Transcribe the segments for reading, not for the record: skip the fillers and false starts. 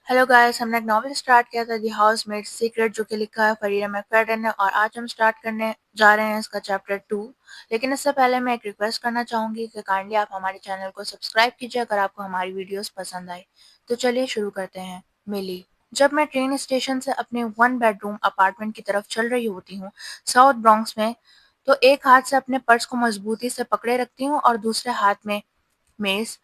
Hello guys, हमने एक novel start किया था दी हाउसमेट्स सीक्रेट, जो कि लिखा है फरीदा मैकफadden ने, और आज हम स्टार्ट करने जा रहे हैं इसका चैप्टर 2। लेकिन इससे पहले मैं एक रिक्वेस्ट करना चाहूंगी कि काइंडली आप हमारे चैनल को सब्सक्राइब कीजिए अगर आपको हमारी वीडियोस पसंद आए। तो चलिए शुरू करते हैं। मिली। जब मैं ट्रेन स्टेशन से अपने 1 बेडरूम अपार्टमेंट की तरफ चल रही होती हूँ साउथ ब्रॉन्क्स में, तो एक हाथ से अपने पर्स को मजबूती से पकड़े रखती हूँ और दूसरे हाथ में मेज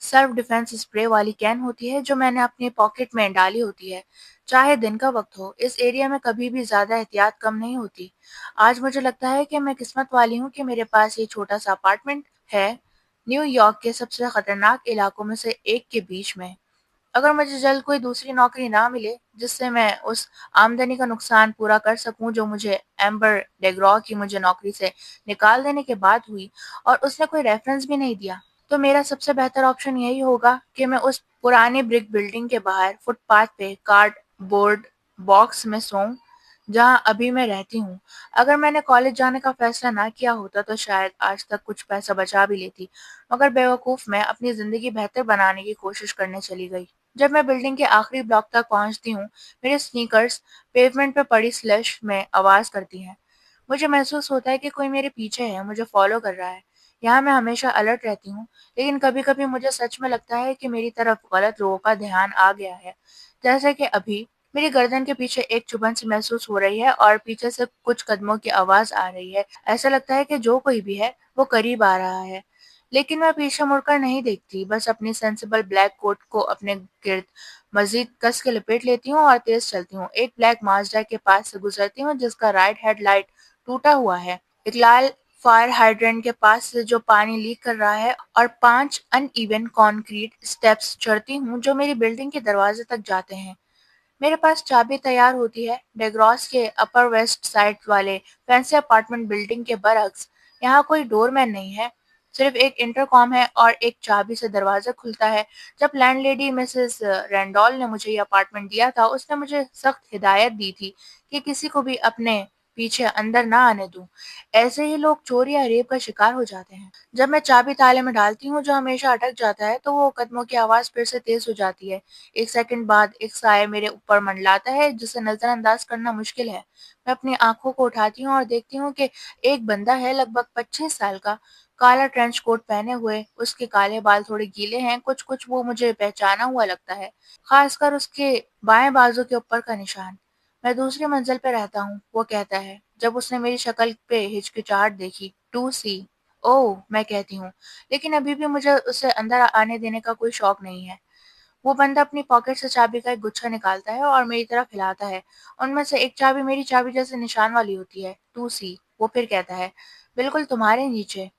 सेल्फ डिफेंस स्प्रे वाली कैन होती है जो मैंने अपनी पॉकेट में डाली होती है। चाहे दिन का वक्त हो, इस एरिया में कभी भी ज्यादा एहतियात कम नहीं होती। आज मुझे लगता है कि मैं किस्मत वाली हूँ कि मेरे पास ये छोटा सा अपार्टमेंट है, न्यूयॉर्क के सबसे खतरनाक इलाकों में से एक के बीच में। अगर मुझे जल्द कोई दूसरी नौकरी ना मिले जिससे मैं उस आमदनी का नुकसान पूरा कर सकूं जो मुझे एम्बर डेग्रॉ की मुझे नौकरी से निकाल देने के बाद हुई, और उसने कोई रेफरेंस भी नहीं दिया, तो मेरा सबसे बेहतर ऑप्शन यही होगा कि मैं उस पुरानी ब्रिक बिल्डिंग के बाहर फुटपाथ पे कार्डबोर्ड बॉक्स में सोऊं जहां अभी मैं रहती हूँ। अगर मैंने कॉलेज जाने का फैसला ना किया होता तो शायद आज तक कुछ पैसा बचा भी लेती, मगर बेवकूफ मैं अपनी जिंदगी बेहतर बनाने की कोशिश करने चली गई। जब मैं बिल्डिंग के आखिरी ब्लॉक तक पहुंचती हूँ, मेरे स्नीकर्स पेवमेंट पर पड़ी स्लश में आवाज करती हैं। मुझे महसूस होता है कि कोई मेरे पीछे है, मुझे फॉलो कर रहा है। यहाँ मैं हमेशा अलर्ट रहती हूँ, लेकिन कभी-कभी मुझे सच में लगता है कि मेरी तरफ गलत लोगों का ध्यान आ गया है। जैसे कि अभी मेरी गर्दन के पीछे एक चुभन सी महसूस हो रही है और पीछे से कुछ कदमों की आवाज आ रही है। ऐसा लगता है कि जो कोई भी है, वो करीब आ रहा है। लेकिन मैं पीछे मुड़कर नहीं देखती, बस अपनी सेंसिबल ब्लैक कोट को अपने गिर्द मजीद कस के लपेट लेती हूँ और तेज चलती हूँ। एक ब्लैक माजडा के पास से गुजरती हूँ जिसका राइट हेडलाइट टूटा हुआ है। एक लाल फायर हाइड्रेंट के पास से जो पानी लीक कर रहा है, और 5 अनइवन कंक्रीट स्टेप्स चढ़ती हूँ जो मेरी बिल्डिंग के दरवाजे तक जाते हैं। मेरे पास चाबी तैयार होती है। डेग्रॉस के अपर वेस्ट साइड वाले फैंसी अपार्टमेंट बिल्डिंग के बरक्स यहाँ कोई डोरमैन नहीं है, सिर्फ एक इंटरकॉम है और एक चाबी से दरवाजा खुलता है। जब लैंडलेडी मिसेस रैंडॉल ने मुझे ये अपार्टमेंट दिया था, उसने मुझे सख्त हिदायत दी थी कि किसी को भी अपने पीछे अंदर ना आने दूं। ऐसे ही लोग चोरी या रेप का शिकार हो जाते हैं। जब मैं चाबी ताले में डालती हूँ जो हमेशा अटक जाता है, तो वो कदमों की आवाज फिर से तेज हो जाती है। एक सेकंड बाद एक साया मेरे ऊपर मंडलाता है जिसे नजरअंदाज करना मुश्किल है। मैं अपनी आंखों को उठाती हूँ और देखती हूँ कि एक बंदा है, लगभग 25 साल का, काला ट्रेंच कोट पहने हुए। उसके काले बाल थोड़े गीले हैं, कुछ कुछ वो मुझे पहचाना हुआ लगता है, खासकर उसके बाएं बाजू के ऊपर का निशान। मैं दूसरी मंजिल पे रहता हूँ, वो कहता है, जब उसने मेरी शक्ल पे हिचकिचाहट देखी। 2C। ओह, मैं कहती हूँ, लेकिन अभी भी मुझे उसे अंदर आने देने का कोई शौक नहीं है। वो बंदा अपनी पॉकेट से चाबी का एक गुच्छा निकालता है और मेरी तरफ हिलाता है। उनमें से एक चाबी मेरी चाबी जैसे निशान वाली होती है। 2C। वो फिर कहता है, बिल्कुल तुम्हारे नीचे।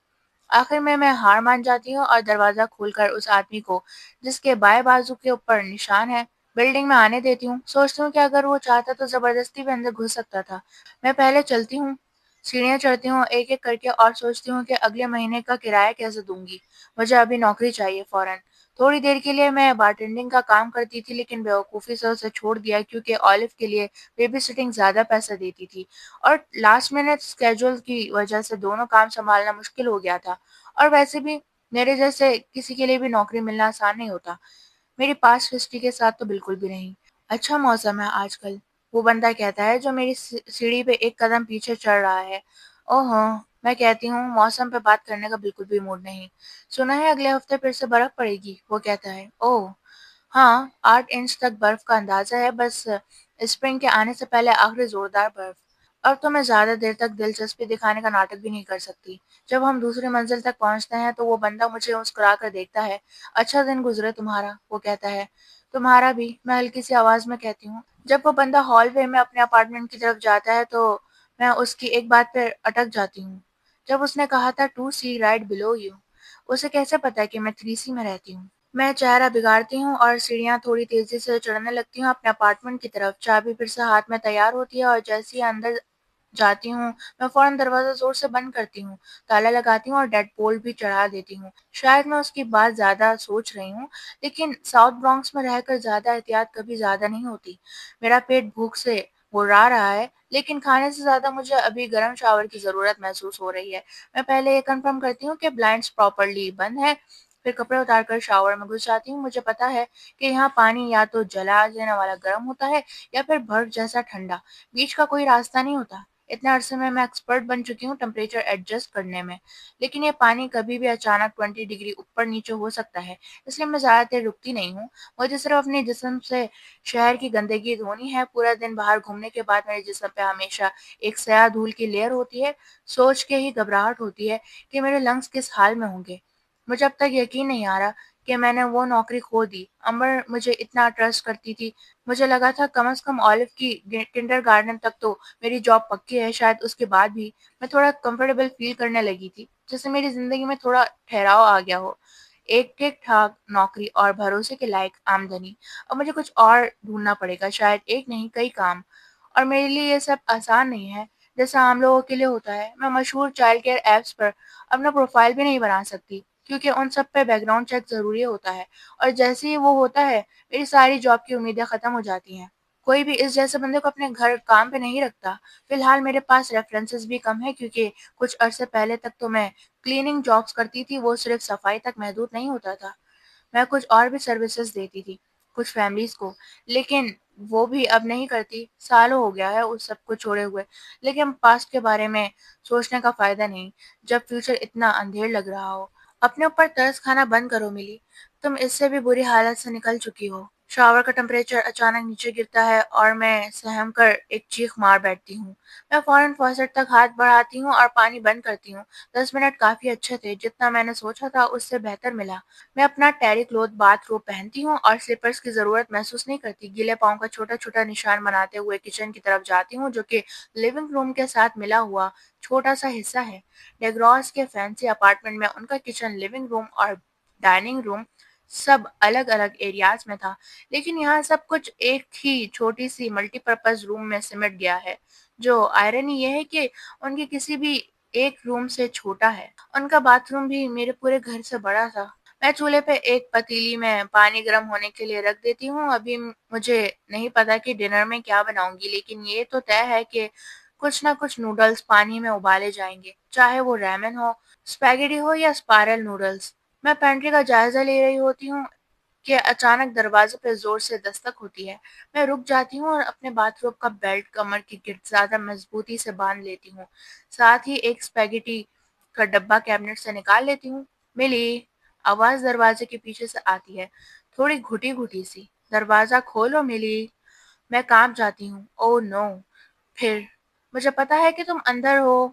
आखिर में मैं हार मान जाती हूँ और दरवाजा खोलकर उस आदमी को, जिसके बाएं बाजू के ऊपर निशान है, बिल्डिंग में आने देती हूँ। सोचती हूँ कि अगर वो चाहता तो जबरदस्ती भी अंदर घुस सकता था। मैं पहले चलती हूँ, सीढ़ियाँ चढ़ती हूँ एक एक करके, और सोचती हूँ कि अगले महीने का किराया कैसे दूंगी। मुझे अभी नौकरी चाहिए फौरन। थोड़ी देर के लिए मैं बारटेंडिंग का काम करती थी, लेकिन बेवकूफ़ी से उसे छोड़ दिया क्योंकि ऑलिव के लिए बेबी सिटिंग ज़्यादा पैसा देती थी, और लास्ट मिनट स्केड्यूल की वजह से दोनों काम संभालना मुश्किल हो गया था। और वैसे भी मेरे जैसे किसी के लिए भी नौकरी मिलना आसान नहीं होता, मेरी पास्ट हिस्ट्री के साथ तो बिल्कुल भी नहीं। अच्छा मौसम है आजकल, वो बंदा कहता है जो मेरी सीढ़ी पे एक कदम पीछे चढ़ रहा है। ओह, मैं कहती हूँ, मौसम पे बात करने का बिल्कुल भी मूड नहीं। सुना है अगले हफ्ते फिर से बर्फ पड़ेगी, वो कहता है। ओह हाँ, 8 इंच तक बर्फ का अंदाजा है, बस स्प्रिंग के आने से पहले आखिरी जोरदार बर्फ। अब तो मैं ज्यादा देर तक दिलचस्पी दिखाने का नाटक भी नहीं कर सकती। जब हम दूसरी मंजिल तक पहुंचते हैं तो वो बंदा मुझे मुस्कुरा कर देखता है। अच्छा दिन गुजरे तुम्हारा, वो कहता है। तुम्हारा भी, मैं हल्की सी आवाज में कहती हूँ। जब वो बंदा हॉलवे में अपने अपार्टमेंट की तरफ जाता है तो मैं उसकी एक बात पर अटक जाती हूँ। जब उसने कहा था 2C राइट बिलो यू, उसे कैसे पता है कि मैं 3C में रहती हूँ। मैं चेहरा बिगाड़ती हूँ और सीढ़ियाँ थोड़ी तेजी से चढ़ने लगती हूँ अपने अपार्टमेंट की तरफ। चाबी फिर से हाथ में तैयार होती है और जैसे ही अंदर जाती हूँ, मैं फौरन दरवाजा जोर से बंद करती हूँ, ताला लगाती हूँ और डेडबोल्ट भी चढ़ा देती हूँ। शायद मैं उसकी बात ज्यादा सोच रही हूँ, लेकिन साउथ ब्रॉन्क्स में रहकर ज्यादा एहतियात कभी ज्यादा नहीं होती। मेरा पेट भूख से गुर्रा रहा है, लेकिन खाने से ज्यादा मुझे अभी गर्म शावर की जरूरत महसूस हो रही है। मैं पहले ये कंफर्म करती हूँ कि ब्लाइंड्स प्रॉपरली बंद है, پھر کپڑے اتار کر شاور میں گھس جاتی ہوں۔ مجھے پتا ہے کہ یہاں پانی یا تو جلا دینے والا گرم ہوتا ہے یا پھر برف جیسا ٹھنڈا، بیچ کا کوئی راستہ نہیں ہوتا۔ اتنے عرصے میں ایکسپرٹ بن چکی ہوں ٹمپریچر ایڈجسٹ کرنے میں، لیکن یہ پانی کبھی بھی اچانک 20 ڈگری اوپر نیچے ہو سکتا ہے، اس لیے میں زیادہ دیر رکتی نہیں ہوں۔ مجھے صرف اپنے جسم سے شہر کی گندگی دھونی ہے۔ پورا دن باہر گھومنے کے بعد میرے جسم پہ ہمیشہ ایک سیاہ دھول کی لیئر ہوتی ہے۔ سوچ کے ہی گھبراہٹ ہوتی ہے کہ میرے لنگس کس حال میں ہوں گے۔ مجھے اب تک یقین نہیں آ رہا کہ میں نے وہ نوکری کھو دی۔ امبر مجھے اتنا ٹرسٹ کرتی تھی، مجھے لگا تھا کم از کم آلف کی کنڈر گارڈن تک تو میری جاب پکی ہے۔ شاید اس کے بعد بھی میں تھوڑا کمفرٹیبل فیل کرنے لگی تھی، جیسے میری زندگی میں تھوڑا ٹھہراؤ آ گیا ہو، ایک ٹھیک ٹھاک نوکری اور بھروسے کے لائق آمدنی۔ اب مجھے کچھ اور ڈھونڈنا پڑے گا، شاید ایک نہیں کئی کام، اور میرے لیے یہ سب آسان نہیں ہے جیسا عام لوگوں کے لیے ہوتا ہے۔ میں مشہور چائلڈ کیئر ایپس پر اپنا پروفائل بھی نہیں بنا سکتی کیونکہ ان سب پہ بیک گراؤنڈ چیک ضروری ہوتا ہے، اور جیسے ہی وہ ہوتا ہے میری ساری جاب کی امیدیں ختم ہو جاتی ہیں۔ کوئی بھی اس جیسے بندے کو اپنے گھر کام پہ نہیں رکھتا۔ فی الحال میرے پاس ریفرنسز بھی کم ہے کیونکہ کچھ عرصے پہلے تک تو میں کلیننگ جابس کرتی تھی، وہ صرف صفائی تک محدود نہیں ہوتا تھا، میں کچھ اور بھی سروسز دیتی تھی کچھ فیملیز کو، لیکن وہ بھی اب نہیں کرتی۔ سالوں ہو گیا ہے اس سب کو چھوڑے ہوئے، لیکن پاسٹ کے بارے میں سوچنے کا فائدہ نہیں جب فیوچر اتنا اندھیر لگ رہا ہو۔ اپنے اوپر ترس کھانا بند کرو ملی، تم اس سے بھی بری حالت سے نکل چکی ہو۔ شاور کا ٹمپریچر اچانک نیچے گرتا ہے اور میں سہم کر ایک چیخ مار بیٹھتی ہوں۔ میں فوراً فوسٹ تک ہاتھ بڑھاتی ہوں اور پانی بند کرتی ہوں۔ 10 منٹ کافی اچھے تھے، جتنا میں نے سوچا تھا اس سے بہتر ملا۔ میں اپنا ٹیری کلوتھ باتھ روب پہنتی ہوں اور سلیپرز کی ضرورت محسوس نہیں کرتی۔ گیلے پاؤں کا چھوٹا چھوٹا نشان بناتے ہوئے کچن کی طرف جاتی ہوں، جو کہ لیونگ روم کے ساتھ ملا ہوا چھوٹا سا حصہ ہے۔ ڈیگراس کے فینسی اپارٹمنٹ میں ان کا کچن، لیونگ روم اور ڈائننگ روم سب الگ الگ ایریاز میں تھا، لیکن یہاں سب کچھ ایک ہی چھوٹی سی ملٹی پرپز روم میں سمٹ گیا ہے۔ جو آئرنی یہ ہے کہ ان کی کسی بھی ایک روم سے چھوٹا ہے۔ ان کا باتھ روم بھی میرے پورے گھر سے بڑا تھا۔ میں چولہے پہ ایک پتیلی میں پانی گرم ہونے کے لیے رکھ دیتی ہوں۔ ابھی مجھے نہیں پتا کہ ڈنر میں کیا بناؤں گی، لیکن یہ تو طے ہے کہ کچھ نہ کچھ نوڈلز پانی میں ابالے جائیں گے، چاہے وہ ریمن ہو، اسپیگیٹی ہو یا اسپائرل نوڈلز۔ میں پینٹری کا جائزہ لے رہی ہوتی ہوں کہ اچانک دروازے پہ زور سے دستک ہوتی ہے۔ میں رک جاتی ہوں اور اپنے باتھ روب کا بیلٹ کمر کے گرد زیادہ مضبوطی سے باندھ لیتی ہوں، ساتھ ہی ایک اسپیگیٹی کا ڈبہ کیبنٹ سے نکال لیتی ہوں۔ ملی، آواز دروازے کے پیچھے سے آتی ہے، تھوڑی گھٹی گھٹی سی۔ دروازہ کھولو ملی۔ میں کانپ جاتی ہوں۔ او نو! پھر مجھے پتا ہے کہ تم اندر ہو۔